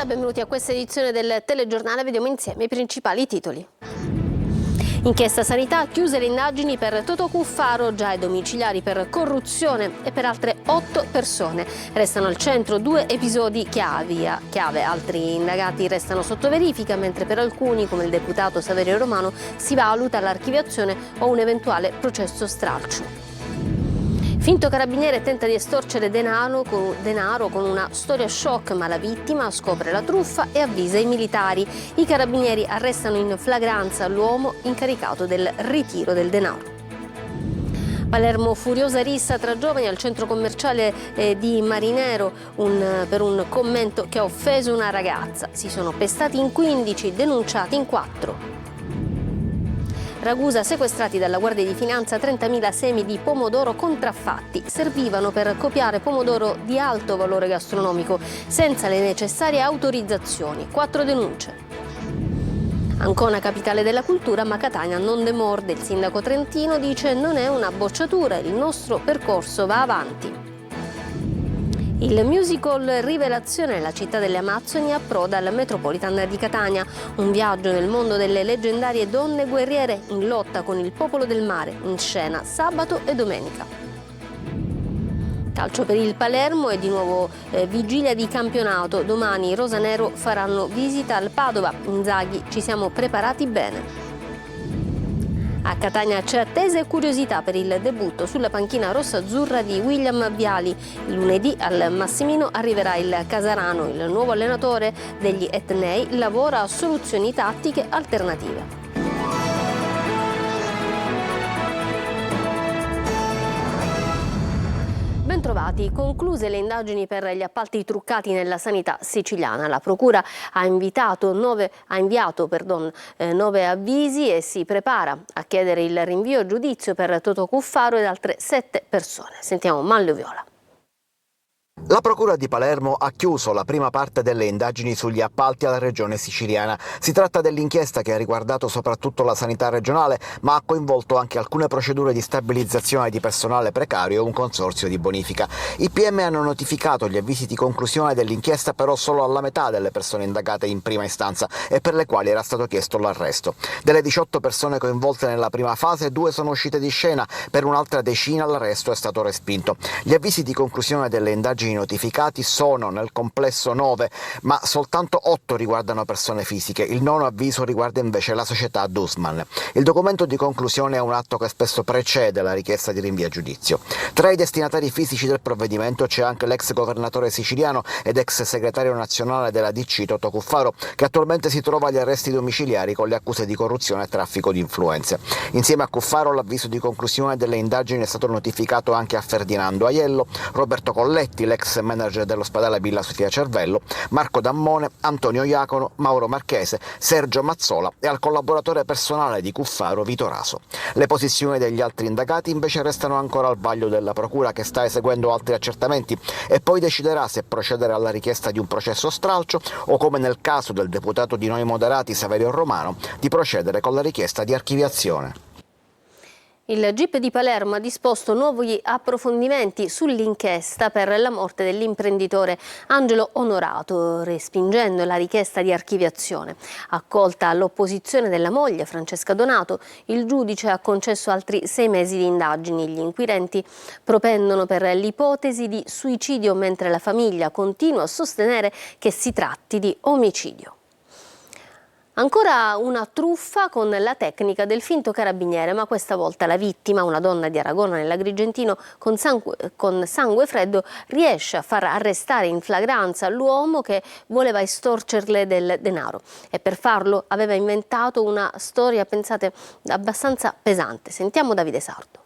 Buonasera, benvenuti a questa edizione del telegiornale. Vediamo insieme i principali titoli. Inchiesta Sanità, chiuse le indagini per Totò Cuffaro, già ai domiciliari per corruzione e per altre 8 persone. Restano al centro 2 episodi chiave. Altri indagati restano sotto verifica, mentre per alcuni, come il deputato Saverio Romano, si valuta l'archiviazione o un eventuale processo stralcio. Finto carabiniere tenta di estorcere denaro con una storia shock, ma la vittima scopre la truffa e avvisa i militari. I carabinieri arrestano in flagranza l'uomo incaricato del ritiro del denaro. Palermo, furiosa rissa tra giovani al centro commerciale di Marinero per un commento che ha offeso una ragazza. Si sono pestati in 15, denunciati in 4. Ragusa, sequestrati dalla Guardia di Finanza 30.000 semi di pomodoro contraffatti. Servivano per copiare pomodoro di alto valore gastronomico senza le necessarie autorizzazioni. 4 denunce. Ancona, capitale della cultura, ma Catania non demorde. Il sindaco trentino dice: non è una bocciatura, il nostro percorso va avanti. Il musical Rivelazione, la città delle Amazzoni, approda al Metropolitan di Catania. Un viaggio nel mondo delle leggendarie donne guerriere in lotta con il popolo del mare, in scena sabato e domenica. Calcio per il Palermo e di nuovo vigilia di campionato. Domani i rosanero faranno visita al Padova. Inzaghi: ci siamo preparati bene. A Catania c'è attesa e curiosità per il debutto sulla panchina rossa-azzurra di William Viali. Il lunedì al Massimino arriverà il Casarano. Il nuovo allenatore degli etnei lavora a soluzioni tattiche alternative. Bentrovati. Concluse le indagini per gli appalti truccati nella sanità siciliana. La Procura ha inviato 9 avvisi e si prepara a chiedere il rinvio a giudizio per Totò Cuffaro ed altre 7 persone. Sentiamo Manlio Viola. La Procura di Palermo ha chiuso la prima parte delle indagini sugli appalti alla regione siciliana. Si tratta dell'inchiesta che ha riguardato soprattutto la sanità regionale, ma ha coinvolto anche alcune procedure di stabilizzazione di personale precario e un consorzio di bonifica. I PM hanno notificato gli avvisi di conclusione dell'inchiesta però solo alla metà delle persone indagate in prima istanza e per le quali era stato chiesto l'arresto. Delle 18 persone coinvolte nella prima fase, 2 sono uscite di scena, per un'altra decina l'arresto è stato respinto. Gli avvisi di conclusione delle indagini notificati sono nel complesso 9, ma soltanto 8 riguardano persone fisiche. Il 9° avviso riguarda invece la società Dussmann. Il documento di conclusione è un atto che spesso precede la richiesta di rinvio a giudizio. Tra i destinatari fisici del provvedimento c'è anche l'ex governatore siciliano ed ex segretario nazionale della DC Totò Cuffaro, che attualmente si trova agli arresti domiciliari con le accuse di corruzione e traffico di influenze. Insieme a Cuffaro l'avviso di conclusione delle indagini è stato notificato anche a Ferdinando Aiello, Roberto Colletti, l'ex manager dell'ospedale Villa Sofia Cervello, Marco Dammone, Antonio Iacono, Mauro Marchese, Sergio Mazzola e al collaboratore personale di Cuffaro Vito Raso. Le posizioni degli altri indagati invece restano ancora al vaglio della Procura, che sta eseguendo altri accertamenti e poi deciderà se procedere alla richiesta di un processo stralcio o, come nel caso del deputato di Noi Moderati Saverio Romano, di procedere con la richiesta di archiviazione. Il GIP di Palermo ha disposto nuovi approfondimenti sull'inchiesta per la morte dell'imprenditore Angelo Onorato, respingendo la richiesta di archiviazione. Accolta l'opposizione della moglie Francesca Donato, il giudice ha concesso altri 6 mesi di indagini. Gli inquirenti propendono per l'ipotesi di suicidio, mentre la famiglia continua a sostenere che si tratti di omicidio. Ancora una truffa con la tecnica del finto carabiniere, ma questa volta la vittima, una donna di Aragona nell'Agrigentino, con sangue freddo, riesce a far arrestare in flagranza l'uomo che voleva estorcerle del denaro. E per farlo aveva inventato una storia, pensate, abbastanza pesante. Sentiamo Davide Sardo.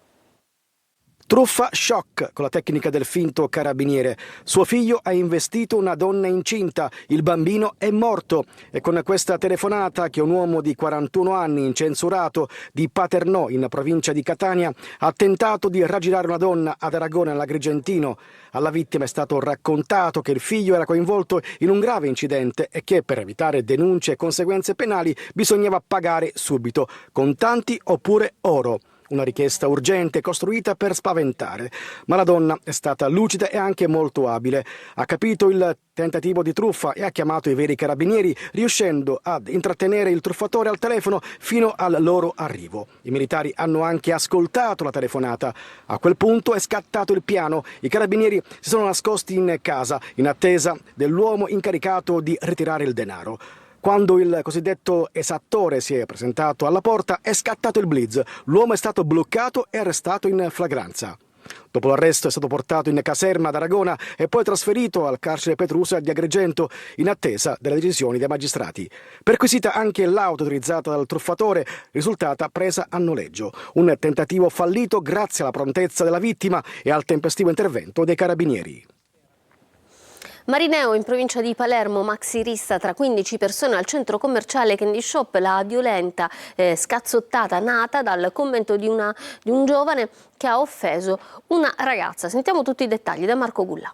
Truffa shock con la tecnica del finto carabiniere. Suo figlio ha investito una donna incinta, il bambino è morto e con questa telefonata che un uomo di 41 anni incensurato di Paternò in provincia di Catania ha tentato di raggirare una donna ad Aragona nell'Agrigentino. Alla vittima è stato raccontato che il figlio era coinvolto in un grave incidente e che per evitare denunce e conseguenze penali bisognava pagare subito, contanti oppure oro. Una richiesta urgente costruita per spaventare, ma la donna è stata lucida e anche molto abile. Ha capito il tentativo di truffa e ha chiamato i veri carabinieri, riuscendo ad intrattenere il truffatore al telefono fino al loro arrivo. I militari hanno anche ascoltato la telefonata. A quel punto è scattato il piano. I carabinieri si sono nascosti in casa in attesa dell'uomo incaricato di ritirare il denaro. Quando il cosiddetto esattore si è presentato alla porta è scattato il blitz. L'uomo è stato bloccato e arrestato in flagranza. Dopo l'arresto è stato portato in caserma ad Aragona e poi trasferito al carcere Petrusa di Agrigento in attesa delle decisioni dei magistrati. Perquisita anche l'auto utilizzata dal truffatore, risultata presa a noleggio. Un tentativo fallito grazie alla prontezza della vittima e al tempestivo intervento dei carabinieri. Marineo, in provincia di Palermo, maxi rissa tra 15 persone al centro commerciale Candy Shop, la violenta scazzottata nata dal commento di un giovane che ha offeso una ragazza. Sentiamo tutti i dettagli da Marco Gulla.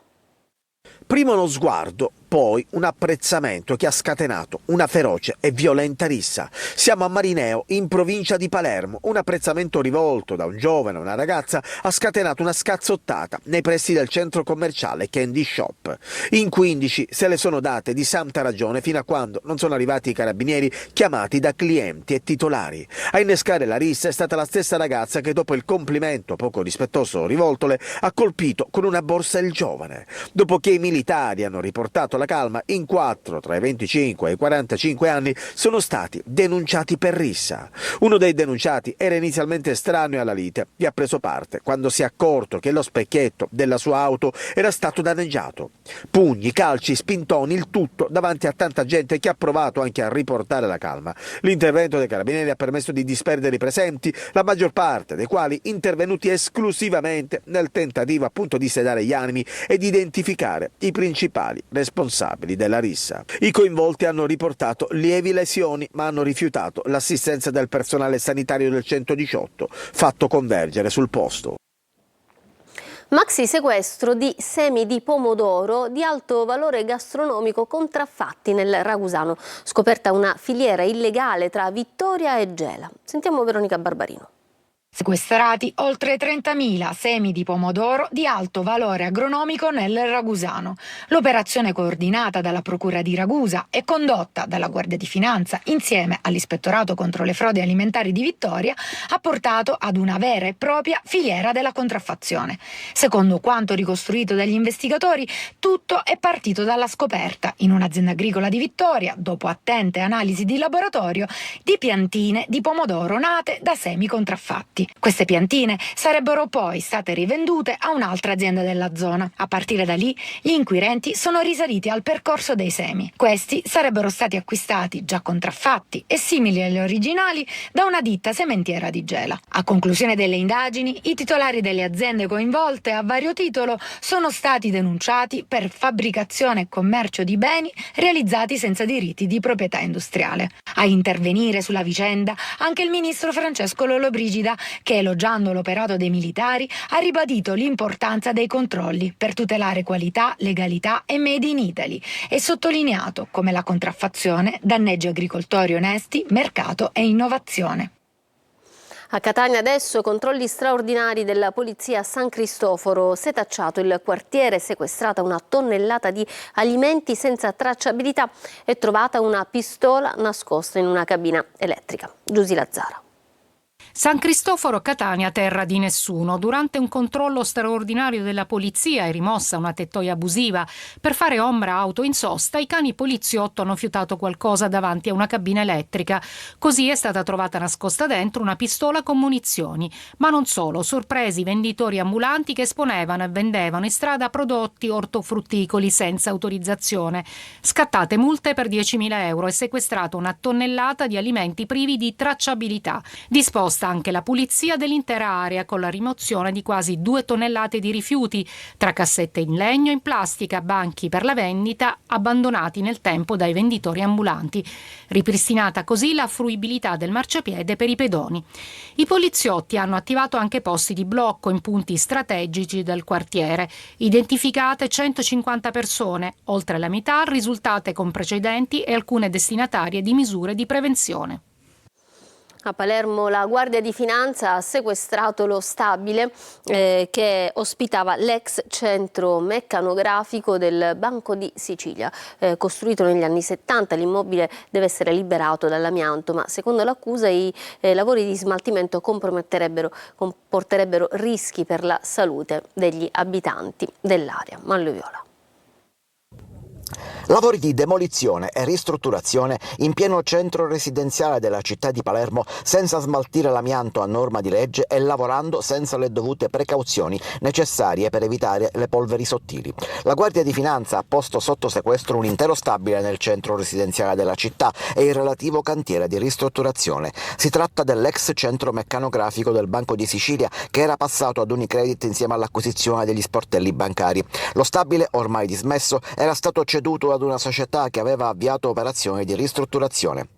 Prima uno sguardo, poi un apprezzamento che ha scatenato una feroce e violenta rissa. Siamo a Marineo, in provincia di Palermo. Un apprezzamento rivolto da un giovane a una ragazza ha scatenato una scazzottata nei pressi del centro commerciale Candy Shop. In 15 se le sono date di santa ragione fino a quando non sono arrivati i carabinieri chiamati da clienti e titolari. A innescare la rissa è stata la stessa ragazza che dopo il complimento poco rispettoso rivoltole ha colpito con una borsa il giovane. Dopo che i militari hanno riportato la calma, in 4 tra i 25 e i 45 anni sono stati denunciati per rissa. Uno dei denunciati era inizialmente estraneo alla lite e ha preso parte quando si è accorto che lo specchietto della sua auto era stato danneggiato. Pugni, calci, spintoni, il tutto davanti a tanta gente che ha provato anche a riportare la calma. L'intervento dei carabinieri ha permesso di disperdere i presenti, la maggior parte dei quali intervenuti esclusivamente nel tentativo appunto di sedare gli animi e di identificare i principali responsabili della rissa. I coinvolti hanno riportato lievi lesioni ma hanno rifiutato l'assistenza del personale sanitario del 118, fatto convergere sul posto. Maxi sequestro di semi di pomodoro di alto valore gastronomico contraffatti nel Ragusano. Scoperta una filiera illegale tra Vittoria e Gela. Sentiamo Veronica Barbarino. Sequestrati oltre 30.000 semi di pomodoro di alto valore agronomico nel Ragusano. L'operazione, coordinata dalla Procura di Ragusa e condotta dalla Guardia di Finanza insieme all'Ispettorato contro le frodi alimentari di Vittoria, ha portato ad una vera e propria filiera della contraffazione. Secondo quanto ricostruito dagli investigatori, tutto è partito dalla scoperta in un'azienda agricola di Vittoria, dopo attente analisi di laboratorio, di piantine di pomodoro nate da semi contraffatti. Queste piantine sarebbero poi state rivendute a un'altra azienda della zona. A partire da lì, gli inquirenti sono risaliti al percorso dei semi. Questi sarebbero stati acquistati già contraffatti e simili agli originali da una ditta sementiera di Gela. A conclusione delle indagini, i titolari delle aziende coinvolte a vario titolo sono stati denunciati per fabbricazione e commercio di beni realizzati senza diritti di proprietà industriale. A intervenire sulla vicenda anche il ministro Francesco Lollobrigida, che, elogiando l'operato dei militari, ha ribadito l'importanza dei controlli per tutelare qualità, legalità e made in Italy e sottolineato come la contraffazione danneggi agricoltori onesti, mercato e innovazione. A Catania adesso controlli straordinari della polizia a San Cristoforo. Setacciato il quartiere, sequestrata una tonnellata di alimenti senza tracciabilità e trovata una pistola nascosta in una cabina elettrica. Giusy Lazzara. San Cristoforo, Catania, terra di nessuno. Durante un controllo straordinario della polizia è rimossa una tettoia abusiva. Per fare ombra a auto in sosta, i cani poliziotto hanno fiutato qualcosa davanti a una cabina elettrica. Così è stata trovata nascosta dentro una pistola con munizioni. Ma non solo, sorpresi venditori ambulanti che esponevano e vendevano in strada prodotti ortofrutticoli senza autorizzazione. Scattate multe per 10.000 euro e sequestrato una tonnellata di alimenti privi di tracciabilità. Disposta anche la pulizia dell'intera area con la rimozione di quasi 2 tonnellate di rifiuti, tra cassette in legno e in plastica, banchi per la vendita abbandonati nel tempo dai venditori ambulanti. Ripristinata così la fruibilità del marciapiede per i pedoni. I poliziotti hanno attivato anche posti di blocco in punti strategici del quartiere. Identificate 150 persone, oltre la metà risultate con precedenti e alcune destinatarie di misure di prevenzione. A Palermo la Guardia di Finanza ha sequestrato lo stabile che ospitava l'ex centro meccanografico del Banco di Sicilia. Costruito negli anni 70, l'immobile deve essere liberato dall'amianto, ma secondo l'accusa i lavori di smaltimento comporterebbero rischi per la salute degli abitanti dell'area. Manlio Viola. Lavori di demolizione e ristrutturazione in pieno centro residenziale della città di Palermo senza smaltire l'amianto a norma di legge e lavorando senza le dovute precauzioni necessarie per evitare le polveri sottili. La Guardia di Finanza ha posto sotto sequestro un intero stabile nel centro residenziale della città e il relativo cantiere di ristrutturazione. Si tratta dell'ex centro meccanografico del Banco di Sicilia che era passato ad Unicredit insieme all'acquisizione degli sportelli bancari. Lo stabile, ormai dismesso, era stato ceduto ad una società che aveva avviato operazioni di ristrutturazione.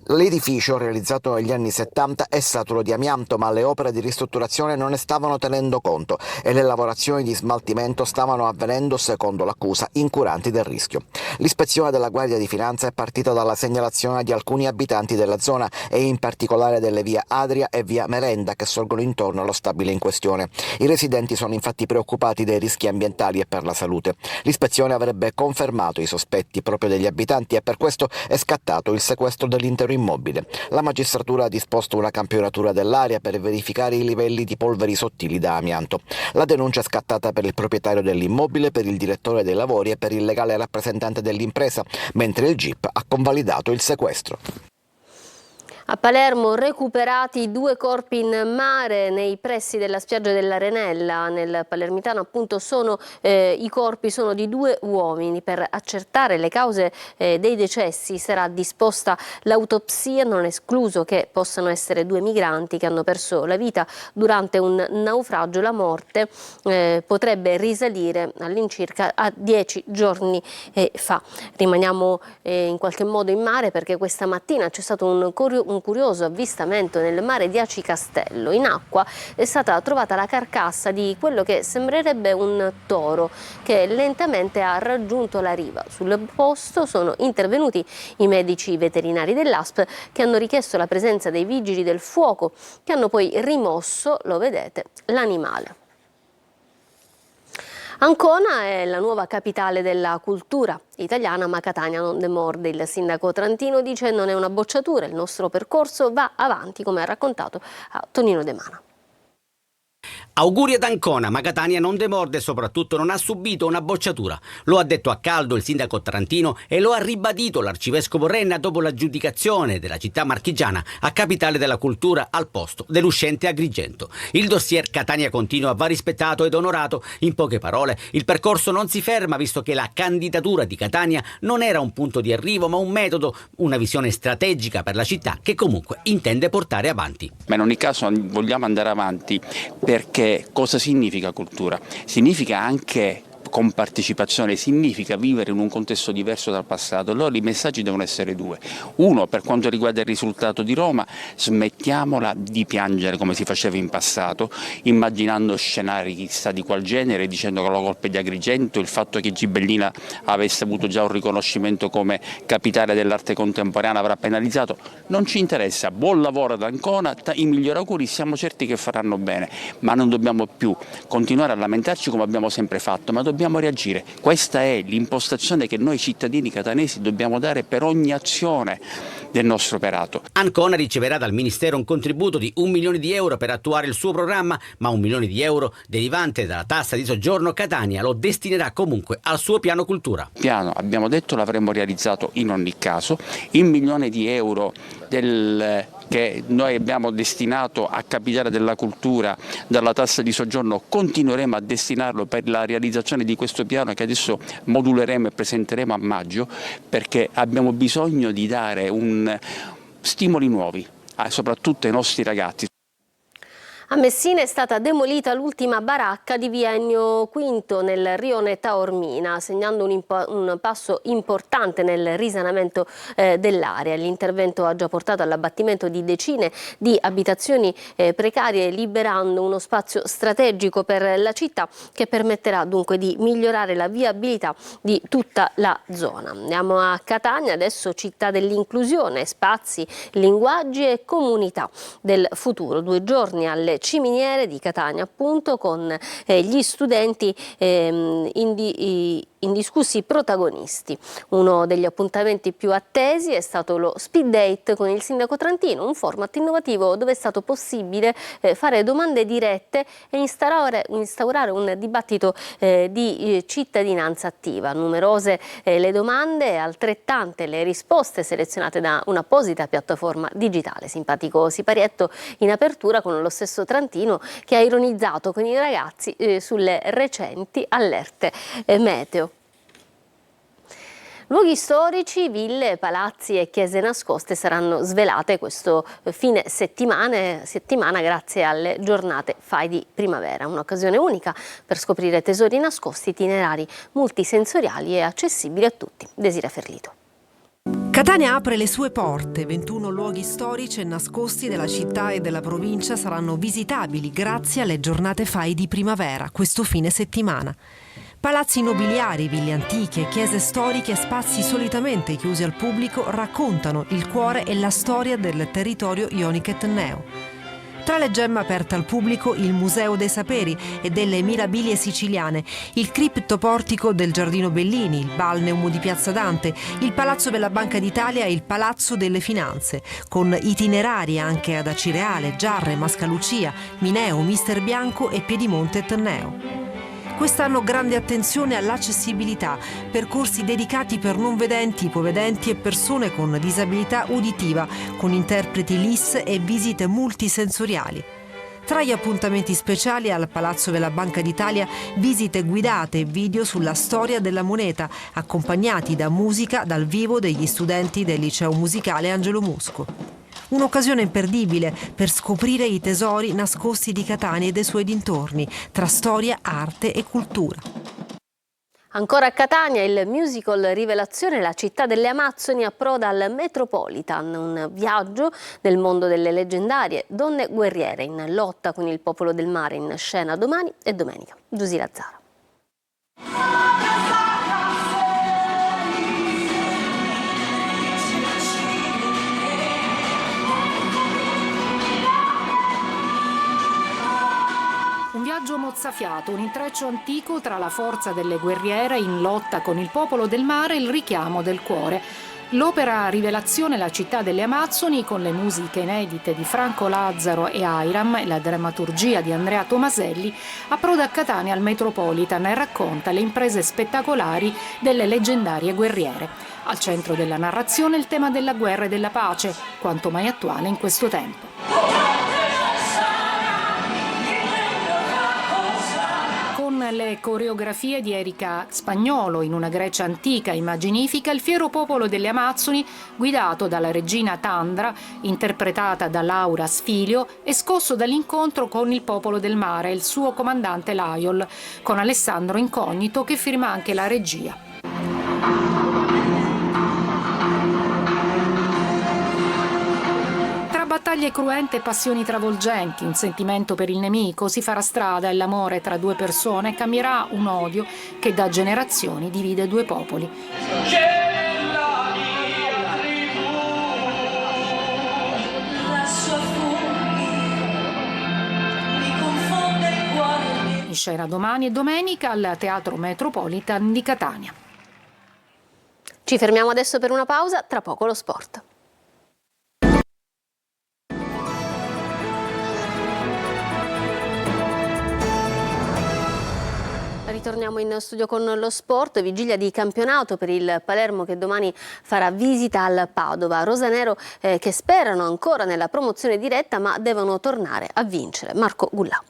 L'edificio, realizzato negli anni 70, è saturo di amianto, ma le opere di ristrutturazione non ne stavano tenendo conto e le lavorazioni di smaltimento stavano avvenendo, secondo l'accusa, incuranti del rischio. L'ispezione della Guardia di Finanza è partita dalla segnalazione di alcuni abitanti della zona e in particolare delle via Adria e via Merenda che sorgono intorno allo stabile in questione. I residenti sono infatti preoccupati dei rischi ambientali e per la salute. L'ispezione avrebbe confermato i sospetti proprio degli abitanti e per questo è scattato il sequestro dell'intero immobile. La magistratura ha disposto una campionatura dell'area per verificare i livelli di polveri sottili da amianto. La denuncia è scattata per il proprietario dell'immobile, per il direttore dei lavori e per il legale rappresentante dell'impresa, mentre il GIP ha convalidato il sequestro. A Palermo recuperati 2 corpi in mare nei pressi della spiaggia dell'Arenella. Nel Palermitano appunto i corpi sono di 2 uomini. Per accertare le cause dei decessi sarà disposta l'autopsia. Non è escluso che possano essere 2 migranti che hanno perso la vita durante un naufragio. La morte potrebbe risalire all'incirca a 10 giorni fa. Rimaniamo in qualche modo in mare perché questa mattina c'è stato un curioso avvistamento nel mare di Aci Castello. In acqua è stata trovata la carcassa di quello che sembrerebbe un toro che lentamente ha raggiunto la riva. Sul posto sono intervenuti i medici veterinari dell'ASP che hanno richiesto la presenza dei vigili del fuoco che hanno poi rimosso, lo vedete, l'animale. Ancona è la nuova capitale della cultura italiana, ma Catania non demorde. Il sindaco trentino dice non è una bocciatura, il nostro percorso va avanti, come ha raccontato a Tonino De Mano. Auguri ad Ancona, ma Catania non demorde e soprattutto non ha subito una bocciatura. Lo ha detto a caldo il sindaco trentino e lo ha ribadito l'arcivescovo Renna dopo l'aggiudicazione della città marchigiana a capitale della cultura al posto dell'uscente Agrigento. Il dossier Catania Continua va rispettato ed onorato. In poche parole, il percorso non si ferma visto che la candidatura di Catania non era un punto di arrivo ma un metodo, una visione strategica per la città che comunque intende portare avanti. Ma in ogni caso vogliamo andare avanti perché cosa significa cultura? Significa anche compartecipazione, significa vivere in un contesto diverso dal passato. Allora i messaggi devono essere 2. Uno, per quanto riguarda il risultato di Roma, smettiamola di piangere come si faceva in passato, immaginando scenari chissà di qual genere, dicendo che la colpa è di Agrigento, il fatto che Gibellina avesse avuto già un riconoscimento come capitale dell'arte contemporanea avrà penalizzato. Non ci interessa, buon lavoro ad Ancona, i migliori auguri, siamo certi che faranno bene, ma non dobbiamo più continuare a lamentarci come abbiamo sempre fatto, ma dobbiamo reagire. Questa è l'impostazione che noi cittadini catanesi dobbiamo dare per ogni azione del nostro operato. Ancona riceverà dal Ministero un contributo di 1 milione di euro per attuare il suo programma, ma 1 milione di euro derivante dalla tassa di soggiorno Catania lo destinerà comunque al suo piano cultura. Piano, abbiamo detto, l'avremmo realizzato in ogni caso. Il 1 milione di euro che noi abbiamo destinato a capitale della cultura dalla tassa di soggiorno continueremo a destinarlo per la realizzazione di questo piano che adesso moduleremo e presenteremo a maggio, perché abbiamo bisogno di dare stimoli nuovi soprattutto ai nostri ragazzi. A Messina è stata demolita l'ultima baracca di via Ennio V nel rione Taormina, segnando un passo importante nel risanamento dell'area. L'intervento ha già portato all'abbattimento di decine di abitazioni precarie, liberando uno spazio strategico per la città che permetterà dunque di migliorare la viabilità di tutta la zona. Andiamo a Catania, adesso città dell'inclusione, spazi, linguaggi e comunità del futuro. 2 giorni alle Ciminiere di Catania, appunto, con gli studenti indiscussi protagonisti. Uno degli appuntamenti più attesi è stato lo speed date con il sindaco trentino, un format innovativo dove è stato possibile fare domande dirette e instaurare un dibattito di cittadinanza attiva. Numerose le domande e altrettante le risposte selezionate da un'apposita piattaforma digitale. Simpatico siparietto in apertura con lo stesso Trentino che ha ironizzato con i ragazzi sulle recenti allerte meteo. Luoghi storici, ville, palazzi e chiese nascoste saranno svelate questo fine settimana grazie alle giornate Fai di primavera, un'occasione unica per scoprire tesori nascosti, itinerari multisensoriali e accessibili a tutti. Desira Ferlito. Catania apre le sue porte, 21 luoghi storici e nascosti della città e della provincia saranno visitabili grazie alle giornate Fai di primavera, questo fine settimana. Palazzi nobiliari, ville antiche, chiese storiche e spazi solitamente chiusi al pubblico raccontano il cuore e la storia del territorio ionico-etneo. Tra le gemme aperte al pubblico il Museo dei Saperi e delle Mirabilie Siciliane, il criptoportico del Giardino Bellini, il Balneum di Piazza Dante, il Palazzo della Banca d'Italia e il Palazzo delle Finanze, con itinerari anche ad Acireale, Giarre, Mascalucia, Mineo, Mister Bianco e Piedimonte Etneo. Quest'anno grande attenzione all'accessibilità, percorsi dedicati per non vedenti, ipovedenti e persone con disabilità uditiva, con interpreti LIS e visite multisensoriali. Tra gli appuntamenti speciali al Palazzo della Banca d'Italia, visite guidate e video sulla storia della moneta, accompagnati da musica dal vivo degli studenti del Liceo Musicale Angelo Musco. Un'occasione imperdibile per scoprire i tesori nascosti di Catania e dei suoi dintorni, tra storia, arte e cultura. Ancora a Catania, il musical Rivelazione, la città delle Amazzoni approda al Metropolitan, un viaggio nel mondo delle leggendarie donne guerriere in lotta con il popolo del mare, in scena domani e domenica. Giusy Lazzaro. Un viaggio mozzafiato, un intreccio antico tra la forza delle guerriere in lotta con il popolo del mare e il richiamo del cuore. L'opera Rivelazione, la città delle Amazzoni, con le musiche inedite di Franco Lazzaro e Airam e la drammaturgia di Andrea Tomaselli, approda a Catania al Metropolitan e racconta le imprese spettacolari delle leggendarie guerriere. Al centro della narrazione il tema della guerra e della pace, quanto mai attuale in questo tempo. Le coreografie di Erika Spagnolo in una Grecia antica immaginifica, il fiero popolo delle Amazzoni, guidato dalla regina Tandra, interpretata da Laura Sfilio, è scosso dall'incontro con il popolo del mare e il suo comandante Laiol, con Alessandro Incognito che firma anche la regia. Battaglie cruente e passioni travolgenti, un sentimento per il nemico, si farà strada e l'amore tra due persone cambierà un odio che da generazioni divide due popoli. In scena domani e domenica al Teatro Metropolitan di Catania. Ci fermiamo adesso per una pausa, tra poco lo sport. Ritorniamo in studio con lo sport, vigilia di campionato per il Palermo che domani farà visita al Padova. Rosanero che sperano ancora nella promozione diretta ma devono tornare a vincere. Marco Gullà.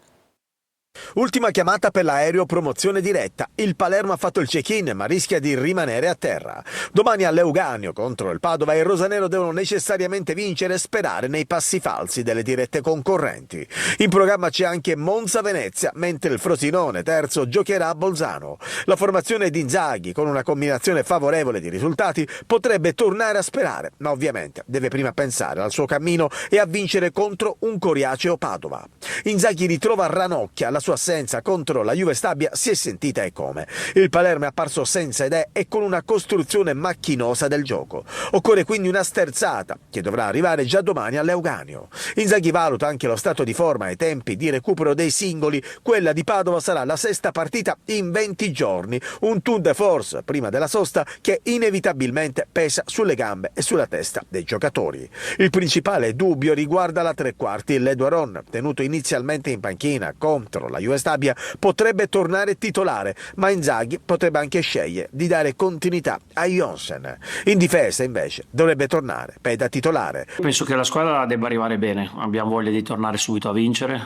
Ultima chiamata per l'aereo promozione diretta. Il Palermo ha fatto il check-in ma rischia di rimanere a terra. Domani all'Euganeo contro il Padova i rosanero devono necessariamente vincere e sperare nei passi falsi delle dirette concorrenti. In programma c'è anche Monza-Venezia, mentre il Frosinone, terzo, giocherà a Bolzano. La formazione di Inzaghi, con una combinazione favorevole di risultati, potrebbe tornare a sperare, ma ovviamente deve prima pensare al suo cammino e a vincere contro un coriaceo Padova. Inzaghi ritrova Ranocchia, la sua assenza contro la Juve Stabia si è sentita e come. Il Palermo è apparso senza idee e con una costruzione macchinosa del gioco. Occorre quindi una sterzata che dovrà arrivare già domani all'Euganeo. Inzaghi valuta anche lo stato di forma e i tempi di recupero dei singoli. Quella di Padova sarà la sesta partita in 20 giorni, un tour de force prima della sosta che inevitabilmente pesa sulle gambe e sulla testa dei giocatori. Il principale dubbio riguarda la tre quarti. L'Eduaron, tenuto inizialmente in panchina contro la Juve Stabia, potrebbe tornare titolare, ma Inzaghi potrebbe anche scegliere di dare continuità a Jonsen. In difesa invece dovrebbe tornare Peda titolare. Penso che la squadra debba arrivare bene, abbiamo voglia di tornare subito a vincere,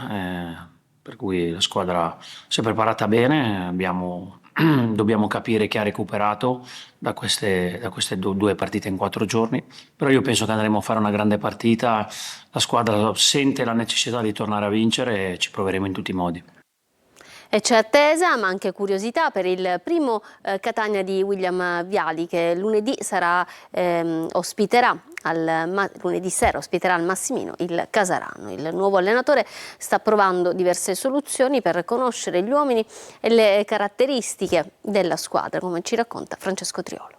per cui la squadra si è preparata bene, dobbiamo capire chi ha recuperato da queste due partite in 4 giorni, però io penso che andremo a fare una grande partita, la squadra sente la necessità di tornare a vincere e ci proveremo in tutti i modi. E c'è attesa ma anche curiosità per il primo Catania di William Viali che lunedì sera ospiterà al Massimino il Casarano. Il nuovo allenatore sta provando diverse soluzioni per conoscere gli uomini e le caratteristiche della squadra, come ci racconta Francesco Triolo.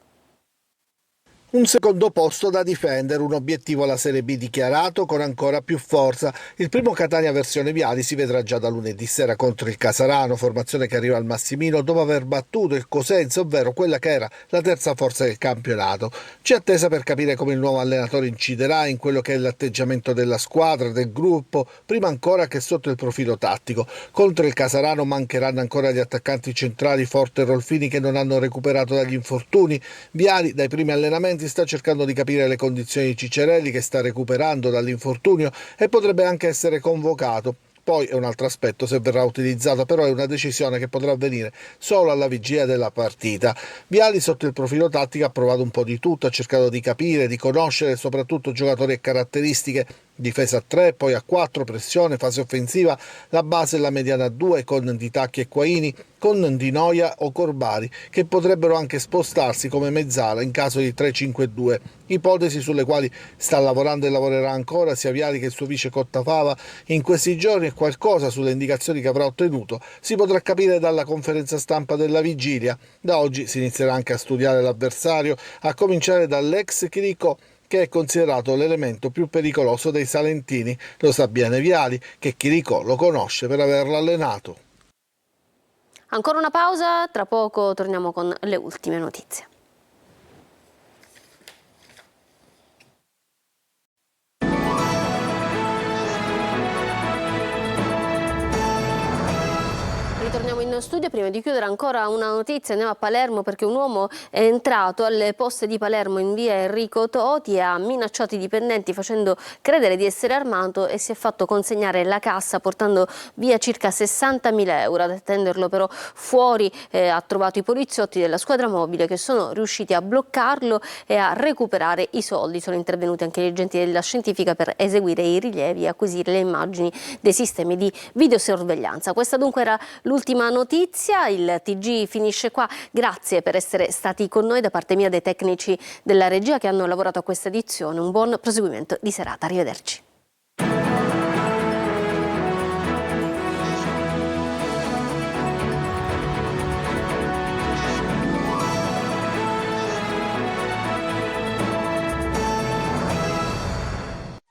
Un secondo posto da difendere, un obiettivo alla Serie B dichiarato con ancora più forza. Il primo Catania versione Viali si vedrà già da lunedì sera contro il Casarano, formazione che arriva al Massimino dopo aver battuto il Cosenza, ovvero quella che era la terza forza del campionato. C'è attesa per capire come il nuovo allenatore inciderà in quello che è l'atteggiamento della squadra, del gruppo, prima ancora che sotto il profilo tattico. Contro il Casarano mancheranno ancora gli attaccanti centrali Forte e Rolfini che non hanno recuperato dagli infortuni. Viali dai primi allenamenti sta cercando di capire le condizioni di Ciccerelli che sta recuperando dall'infortunio e potrebbe anche essere convocato. Poi è un altro aspetto se verrà utilizzato, però è una decisione che potrà avvenire solo alla vigilia della partita. Viali sotto il profilo tattico ha provato un po' di tutto, ha cercato di capire, di conoscere soprattutto giocatori e caratteristiche. Difesa a 3, poi a 4, pressione, fase offensiva, la base e la mediana a 2 con Di Tacchi e Quaini, con Di Noia o Corbari, che potrebbero anche spostarsi come mezzala in caso di 3-5-2, ipotesi sulle quali sta lavorando e lavorerà ancora sia Viali che il suo vice Cottafava in questi giorni e qualcosa sulle indicazioni che avrà ottenuto si potrà capire dalla conferenza stampa della vigilia. Da oggi si inizierà anche a studiare l'avversario, a cominciare dall'ex Chirico, che è considerato l'elemento più pericoloso dei salentini. Lo sa bene Viali, che Chirico lo conosce per averlo allenato. Ancora una pausa, tra poco torniamo con le ultime notizie. Ritorniamo in studio, prima di chiudere ancora una notizia, andiamo a Palermo perché un uomo è entrato alle poste di Palermo in via Enrico Toti, ha minacciato i dipendenti facendo credere di essere armato e si è fatto consegnare la cassa portando via circa 60.000 euro. Ad attenderlo però fuori ha trovato i poliziotti della squadra mobile che sono riusciti a bloccarlo e a recuperare i soldi. Sono intervenuti anche gli agenti della scientifica per eseguire i rilievi e acquisire le immagini dei sistemi di videosorveglianza. Questa dunque era l'ultima notizia, il TG finisce qua, grazie per essere stati con noi da parte mia dei tecnici della regia che hanno lavorato a questa edizione, un buon proseguimento di serata, arrivederci.